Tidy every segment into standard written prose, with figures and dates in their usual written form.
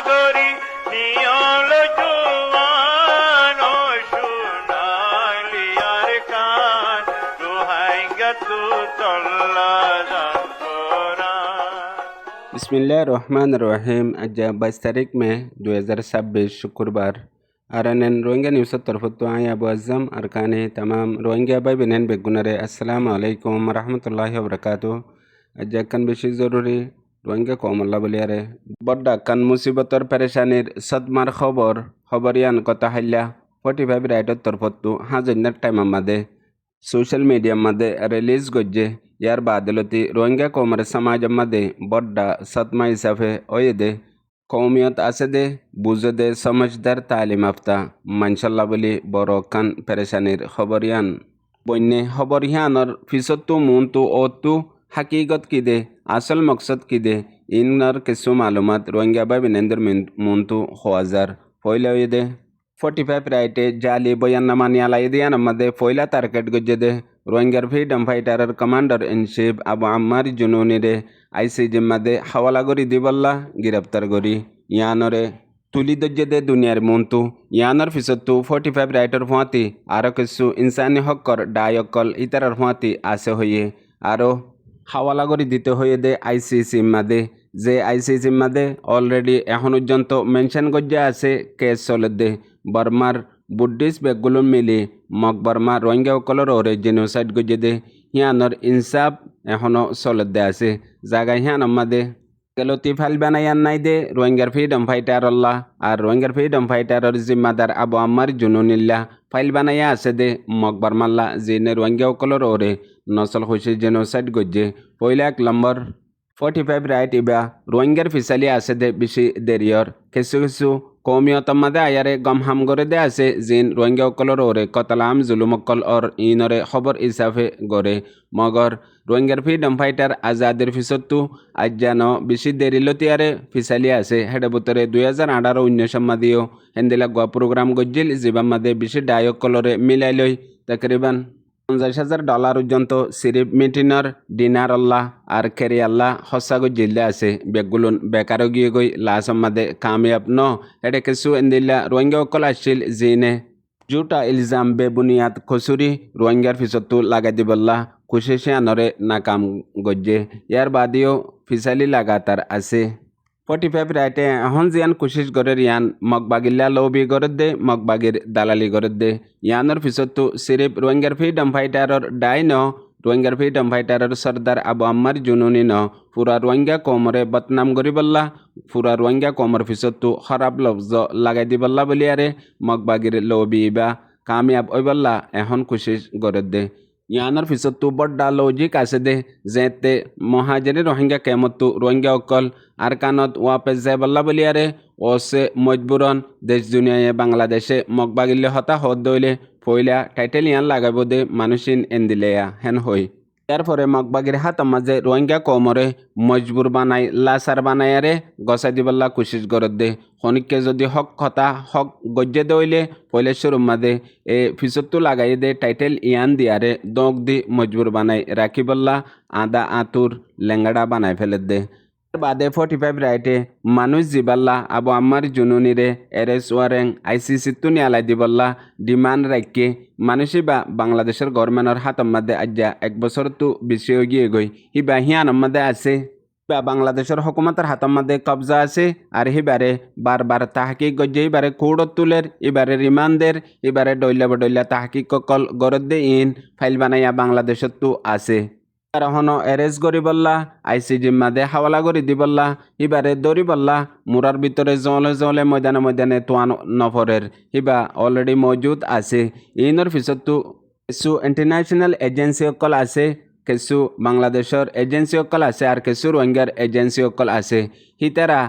গরি নিয়ল জুয়ান ও সোনালি আর কান দোহাই গতু চল্লা बिस्मिल्लाह रहमान रहीम। आज 22 तारीख में 2026 शुक्रवार आरएनएन रोहिंग्या न्यूज़ तरफ तो आए अबू अज़म अरकाने तमाम रोहिंग्या भाई बहन बेगुनरे अस्सलामु अलैकुम रहमतुल्लाहि व बरकातुहू। आज कन बेशी जरूरी रोहिंग्या कौम अल्लाह बलियारे बड्डा कन मुसीबतर परेशानिर सदमार खबरियान कथा हाल्ल्या 45 राइटर तरफ तो हाजर टाइम मादे सोशल मीडियामध्ये रिलीज गोज्जे यार बादलती रोहिंग्या कौमर समाजामध्ये बड्डा सदमा हिसाबे ओयदे कौमियत आसे दे बुझे दे समझदार तालीम याफ्ता मानशाल्लाह बली बरो कान परेशानिर खबरियान बन्ने खबरियानर फिसत्तु मुंतु ओतु हकीकत की दे असल मकसद की दे इनर किस्सु मालूमात रोहिंग्या भाई बहनेंदर मुंतु ख्वाजार पहले ओयदे 45 राइटे जाली बयाननामा न्यायालयामध्ये पहिला टार्गेट गज्जेदे रोहिंग्यार फ्रीडम फाइटारर commander in chief Abu Ammar जुनुनीरे आईसीजी मध्ये हवाला करी दिबल्ला गिरफ्तार करी यानरे तुली दज्जेदे दुनियार मुंतु यानर फिसत्तु 45 राइटर हुआती आरो किस्सु इंसानी हक्कर डायक्कल इतरार हुआती आसे हये आरो हवाला करी दिते हये दे आईसीसी मध्ये जे आईसीसी मध्ये अलरेडी এখন পর্যন্ত মেনশন গজ্জে আছে কেস চলে দে बर्मार बुद्धिस्ट बेगुलुन मिली मग बर्मा रोहिंग्या कलर और जेनोसाइड गजे दे हियानर इंसाफ एखनो चलते आसे जागा हियान मादे गलती फाइल बनाया नाई दे रोहिंग्यार फ्रीडम फाइटार अल्लाह और रोहिंग्यार फ्रीडम फाइटारर जिम्मेदार आबू आम्मार जुनुनिल्ला फाइल बनाया आसे दे मग बर्माल्ला जेने रोहिंग्या कलर और नसल खुशी जेनोसाइड गजे पहले 1 नम्बर 45 राइट इबा रोहिंग्यार फिसाली आसे दे बेशी देरियर किसु कौमियत मादे आयारे गम हाम गरे दे आसे जिन रोहिंग्या कलर और कतलाम जुलुमक्कल और इनरे खबर हिसाबे गरे मगर रोहिंग्यार फ्रीडम फाइटार आजादिर फिसत्तु आजानो बेशी देरिलतियारे फिसाली आसे हेडे बुतरे 2018-19 मादियो हेंदिला गोवा प्रोग्राम गज्जिल जिबा मादे बेशी डायक कलरे मिलाइलई तकरीबन $50,000 পর্যন্ত সিরিপ মিটিনার ডিনার আল্লাহ আর কেরি আল্লাহ হসাগো জিল্লে আছে বেগুলুন বেকার গিয়ে গই লাসম মাদে কামিয়াব ন এটা কিছু এন্দিল্লা রোহিঙ্গা অকল আসছিল জিনে জুটা ইলজাম বেবুনিয়াদ কসুরি রোহিঙ্গার ফিসত্তু লাগাই দিবল্লা কুশেশে আনরে নাকাম গজ্জে ইয়ার বাদিও ফিসালি লাগাতার আছে 45 রাইটে এখন জিয়ান কোশিশ করে ইয়ান মগবাগিল্লা লবি করে দে মগবাগির দালালি করে দে ইয়ানোর পিছতো সিরিপ রোহিঙ্গার ফ্রিডম ফাইটারর ডাই ন রোহিঙ্গার ফ্রিডম ফাইটারর সর্দার আবু আম্মার জুনুনি ন পুরা রোহিঙ্গা কমরে বদনাম করিবল্লা পুরা রোহিঙ্গা কমর পিছতো খারাপ লফজ লাগাই দিবল্লা বলিয়ারে মগবাগির লবি বা কামিয়াব ওইবল্লা এখন কোশিশ করে দে ইয়ানোর পিছতো বড্ডা লজিক আছে দে যেতে মহাজেরি রোহিঙ্গা কেমতো রোহিঙ্গা অকল আর কানত ওয়াপেস যাইবল্লা বলিয়ারে ওসে মজবুরন দেশ দুনিয়ায় বাংলাদেশে মগবাগিল্লে হতা হদ দইলে পয়লা টাইটেল ইয়ান লাগাইব দে মানুষিন এন্দিলেয়া হেন হই এরপরে মগবাগির হাত মাঝে রোহিঙ্গা কমরে মজবুর বানাই লাসার বানায়ারে গসাই দিবল্লা কোশিশ গরত দে খনিককে যদি হক কথা হক গজ্জে দইলে পয়লে শুরুর মাঝে এ ফিসত্তু লাগাই দে টাইটেল ইয়ান দিয়ারে দোক দি মজবুর বানাই রাখিবল্লা আদা আতুর লেঙ্গাড়া বানাই ফেলে দে বাদে 45 রাইটে মানুষ জিবাল্লা আবু আম্মার জুনুনিরে এরেস ওয়ারেং আইসিসি তুনি আলাই দিবল্লা ডিমান্ড রাখকে মানুষই বা বাংলাদেশের গভর্নমেন্টর হাতের মধ্যে আজ্জা 1 বছর তো বেশি হয়ে গিয়ে গই হিবা হিয়ানোর মধ্যে আছে বা বাংলাদেশের হুকুমতের হাতের মধ্যে কবজা আছে আর হিবারে বারবার তাহকিক গজ্জে এবারে কোর্টত তুলের এবারে রিমান্ডের এবারে ডইলা তাহকিক কল গরদ দে ইন ফাইল বানাইয়া বাংলাদেশত তো আছে হন এরেজ করি বললা আইসিজি মাদে হাওয়ালা করি দি বললা হিবারে দৌড়ি বললা মুরার ভিতরে জলে ময়দানে তোয়ান নফরের হিবা অলরেডি মজুদ আছে ইনর পিছতো কিছু ইন্টারন্যাশনাল এজেন্সি অকল আছে কিছু বাংলাদেশের এজেন্সি অকল আছে আর কিছু রোহিঙ্গার এজেন্সি অকল আছে হিতারা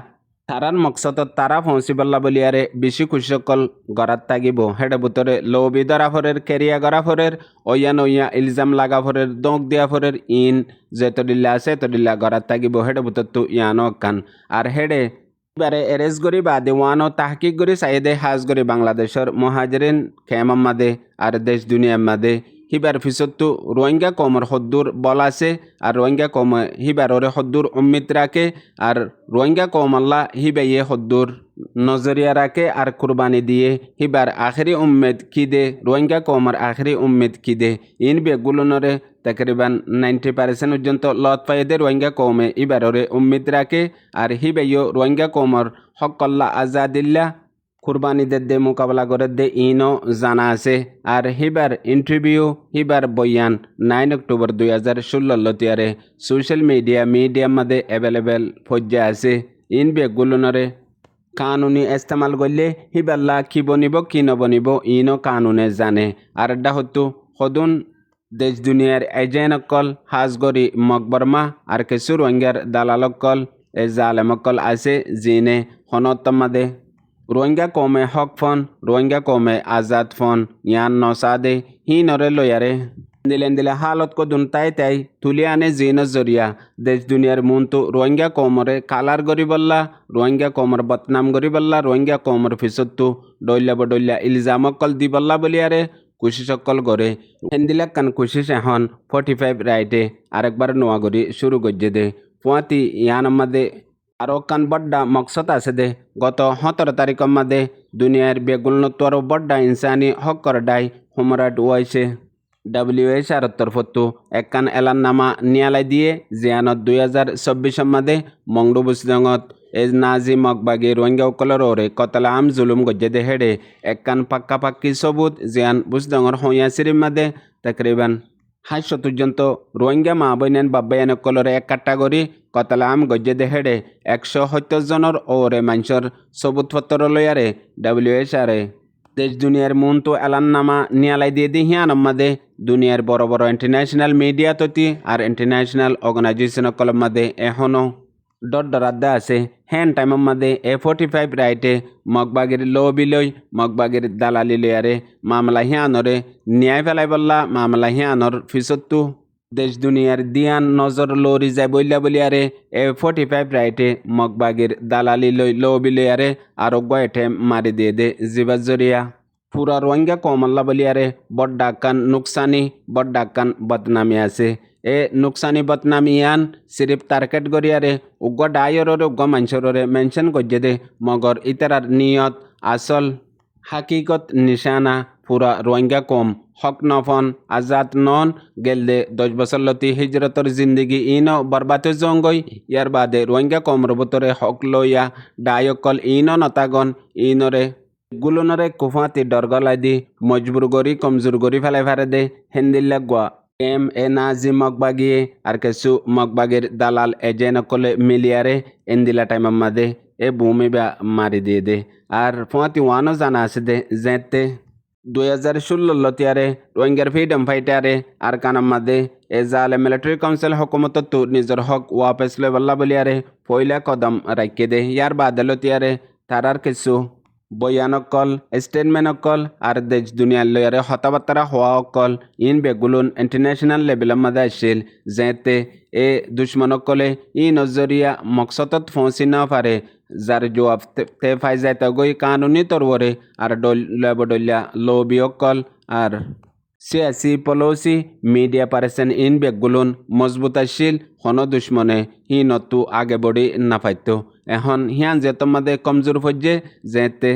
তারার মকসদত তারা পৌঁছিবল্লা বলিয়ারে বেশি খুশিসকল গড়াত থাকিব হেডে ভিতরে লবি ধরা ফরের কেরিয়া গড়া ফরের ওয়া ইলজাম লাগা ফরের দোঁক দিয়া ফরের ইন যেতদিল্লা আছে তদিল্লা গড়াত থাকিব হেডে ভিতরতো ইয়ানো কান আর হেডে এবারে এরেজ গরি বাদে ওয়ানো তাহকিক গরি সাইদে হাজ গরি বাংলাদেশের মহাজরিন খেমাম মাদে আর দেশ দুনিয়ার মাদে হিবার পিছতো রোহিঙ্গা কমর হদ্দুর বল আছে আর রোহিঙ্গা কম হিবার ওরে হদ্দুর উম্মিদ রাখে আর রোহিঙ্গা কম আল্লাহ হিবাইয়ে হদ্দুর নজরিয়া রাখে আর কুরবানি দিয়ে হিবার আখেরি উম্মেদ কি দে রোহিঙ্গা কমর আখেরি উম্মেদ কি দে ইন বেগুলোনরে তকরিবান 90% পর্যন্ত লত পাইদে রোহিঙ্গা কমে ইবার ওরে উম্মিদ রাখে আর হিবাইও রোহিঙ্গা কমর হকল্লা আজাদিল্লা কুরবানি দে মোকাবেলা করে দে ইনও জানা আছে আর হিবার ইন্টারভিউ হিবার বয়ান 9 অক্টোবর 2016 লতিয়ারে সোশ্যাল মিডিয়ার মধ্যে অ্যাভেলেবেল পর্যায়ে আছে ইন বেগুলোনরে কানুনি ইস্তেমাল করলে হিবাল্লা কি বনিব কি নবনিব ইনও কানুনে জানে আর এটা হতো সদুন দেশ দুনিয়ার এজেনকল হাজগরি মকবরমা আর কিছু রোহিঙ্গার দালালকল এ জালেমকল আছে জিনে হনতমাদে রোহিঙ্গা কমে হক ফোন রোহিঙ্গা কমে আজাদ ফোন ইয়ান নসাদে হি নরে লয়ারে দিলে হালত কো দুন তাই তুলি আনে জিনের জরিয়া দেশ দুনিয়ার মুনতো রোহিঙ্গা কমরে কালার গরিবল্লা রোহিঙ্গা কমর বদনাম গরিবল্লা রোহিঙ্গা কমর ফিসত্তু ডইল্লা ইলজামকল দিবল্লা বলিয়ারে কুশিসকল গড়ে হেন্দিলাক কান কুশিস এখন 45 রাইটে আরেকবার নোয়া গড়ি শুরু গজ্জে দে পুয়াতি ইয়ান মাদে আরও কান বড্ডা মকসদ আছে দে গত 17 তারিখের মাদে দুনিয়ার বেগুলনত্বর বড্ডা ইনসানি হকর ডাই হুমরাট ওয়াইছে WHR তরফতো একখান এলান নামা নিয়ালাই দিয়ে জিয়ানত 2024 মাদে মংডু বুসদঙত এজ নাজি মকবাগি রোহিঙ্গা উকলর ওরে কতলা আম জুলুম গজ্জে দে হেডে একখান পাক্কি সবুত জিয়ান বুসদঙর হইয়া সিরিম মাদে তকরিবান 500 পর্যন্ত রোহিঙ্গা মা বইনেন বাব্বায়ান কলরে এক কাটাগরি কতলা আম গজ্জে দে হেডে 170 জনের ওরে মানুষের সবুত পত্র লয়ারে WHR দেশ দুনিয়ার মুনতো এলান নামা নিয়ালাই দিয়ে দি হিয়ান মাদে দুনিয়ার বড় ইন্টারন্যাশনাল মিডিয়া ততি আর ইন্টারন্যাশনাল অর্গানাইজেশন কলম মাদে এখনো ডরাদ্দা আছে হ্যান টাইমের মাদে 45 রাইটে মগবাগির লবিলই মগবাগির দালালি লয়ারে মামলা হিয়ানরে ন্যায় ফেলাই বললা মামলা হিয়ানর ফিসত্তু দেশ দুনিয়ার দিয়ান নজর লরি যায় বলিয়ারে 45 রাইটে মগবাগির দালালি লবি লয়ারে আর গয়েঠে মারি দিয়ে দে জিবাজরিয়া পুরা রোহিঙ্গা কমল্লা বলিয়ারে বড্ডাকান নুকসানি বড্ডাকান বদনামি আছে এ নুকসানি বদনামি ইয়ান সিরিফ টার্গেট গরিয়ারে উগ্র ডায়ররে উগ্র মানুষরে মেনশন করছে দে মগর ইতারার নিয়ত আসল হাকিকত নিশানা পুরা রোহিঙ্গা কম হক নফন আজাদ নন গেলদে 10 বছর লতি হিজরতর জিন্দগি ইনো বরবাদ জঙ্গই ইয়ার বাদে রোহিঙ্গা কমর বতরে হক লইয়া ডায়কল ইনো নতাগন ইনরে গুলনরে কুফাতি ডরগলাই দি মজবুর গরি কমজোর গরি ফেলাই ফারে দে হেন্দিল্লা গুয়া এ নাজি মগবাগিয়ে আর কিছু মগবাগির দালাল এজেনকলে মিলিয়ারে এন্দিলা টাইমের মাদে এ ভূমি বা মারি দিয়ে দে আর ফুয়াতি ওয়ানও জানা আছে দে যেতে 2016 লতিয়ারে রোহিঙ্গার ফ্রিডম ফাইটারে আর কানাম মাদে এ জালে মিলিটারি কাউন্সিল হুকুমত তো নিজের হক ওয়াপস লয় বল্লা বলিয়ারে পয়লা কদম রাখে দে ইয়ার বাদে লতিয়ারে তারার কিছু বয়ানকল স্টেটমেন্টকল আর দেশ দুনিয়ার লয়ারে হতাবার্তা হওয়া অকল ইন বেগুলুন ইন্টারন্যাশনাল লেভেলের মধ্যে আসছিল যেতে এ দুশ্মনকলে ই নজরিয়া মকসদত পৌঁছি না পারে যার জবাব তে ফাই যাইতে গই কানুনি তরবরে আর ডলিয়া লবি অকল আর সিয়াসি পলসি মিডিয়া পারেছেন ইন বেগুলুন মজবুত আসছিল হন দুশ্মনে হি নতু আগে বড়ি না পাইত এখন হিয়ান যেত মাদে কমজোর ফজ্জে যেতে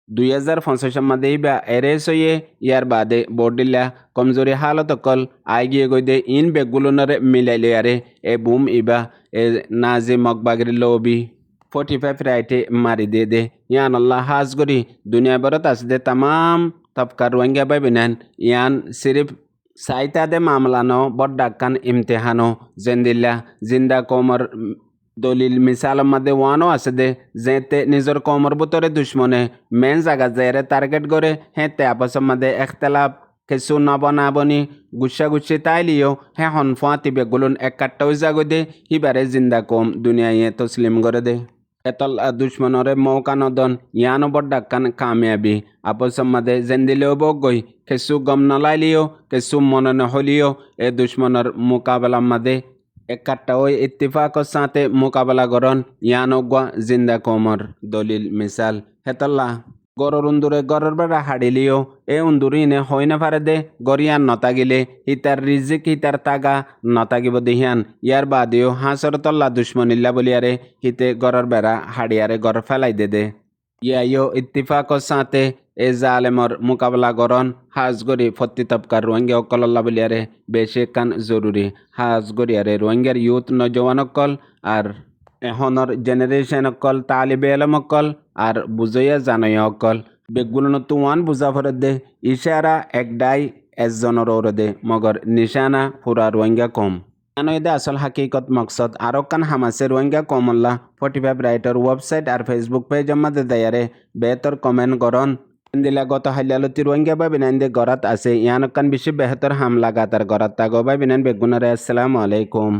2050 মাদে বা এরেস হয়ে ইয়ার বাদে বডিল্লা কমজোরি হালত অকল আগিয়ে গই দে ইন বেগুলুনরে মিলাই লিয়ারে এ বুম ইবা এ নাজি মগবাগির লবি 45 রাইটে মারি দে ইয়ান আল্লাহ হাজ গরি দুনিয়া বরত আছে দে তামাম তবকার রোহিঙ্গা বাই বিনান ইয়ান সিরিফ সাইতা দে মামলানো বড্ডাকান ইমতিহানো জেন্দিল্লা জিন্দা কোমর দলিল মিসাল মধ্যে ওয়ানও আছে দে যেতে নিজের কোমর ভিতরে দুশ্মনে মেন জায়গা যায়রে টার্গেট করে হেতে আপসের মধ্যে এখতলাফ কিছু নবনি গুচ্ছি তাইলিও হ্যাঁ হন ফুয়াতি বেগুলুন এক কাট্টা জাগো দে হিবারে জিন্দা কম দুনিয়ায় তসলিম করে দে এতল দুশ্মনরে মৌকা নদন ইয়ানো বড্ডাকান কামিয়াবি আপসের মধ্যে জেন্দিলেও বগই কিছু গম নলাইলিও কিছু মনে নহলিও এ দুশ্মনের মোকাবেলার মধ্যে একটা ওই ইত্তিফাকর সাথে মোকাবেলা করন ইয়ানো জিন্দা কোমর দলিল মিসাল হেতল্লা গরর উন্দুরে গরর বেড়া হাড়িলিও এ উন্দুরি ইনে হই না পারে দে গরিয়ান নতাগিলে হিতার রিজিক হিতার তাগা নতাগিব দিহিয়ান ইয়ার বাদেও হাঁসর তল্লা দুশ্মনিল্লা বলিয়ারে হিতে গরর বেড়া হাড়িয়ারে গর ফেলাই দে ইয়াইও ইত্তিফাকর সাথে এ জালেমর মোকাবেলা গরন হাজ গরি ফত্তি তবকার রোহিঙ্গা অকল্লা বলিয়ারে বেশি কান জরুরি হাজ গরিয়ারে রোহিঙ্গার ইউথ নজওয়ান অকল আর এখনৰ জেনেৰেশ্যন অকল তালিবে এলম অকল আর বুঝইয়া জানই অকল বেগুলো তুয়ান বুঝা ফরে দে ইশারা একদাই এজনের ওরে দে মগর নিশানা পুরা রোহিঙ্গা কম জানইদে আসল হাকিকত মকসদ আরো কান হামাসে রোহিঙ্গা কমল্লা 45 রাইটার ওয়েবসাইট আর ফেসবুক পেজ মধ্যে দেয়ারে বেহতর কমেন্ট করন দিলা গত হাইলালতি রোহিঙ্গা বা বিনাইন্দে গরাত আছে ইয়ান কান বেশি বেহতর হামলা গাতার গরাত তাগো বা বিনাইন বেগুনারে আসসালামু আলাইকুম।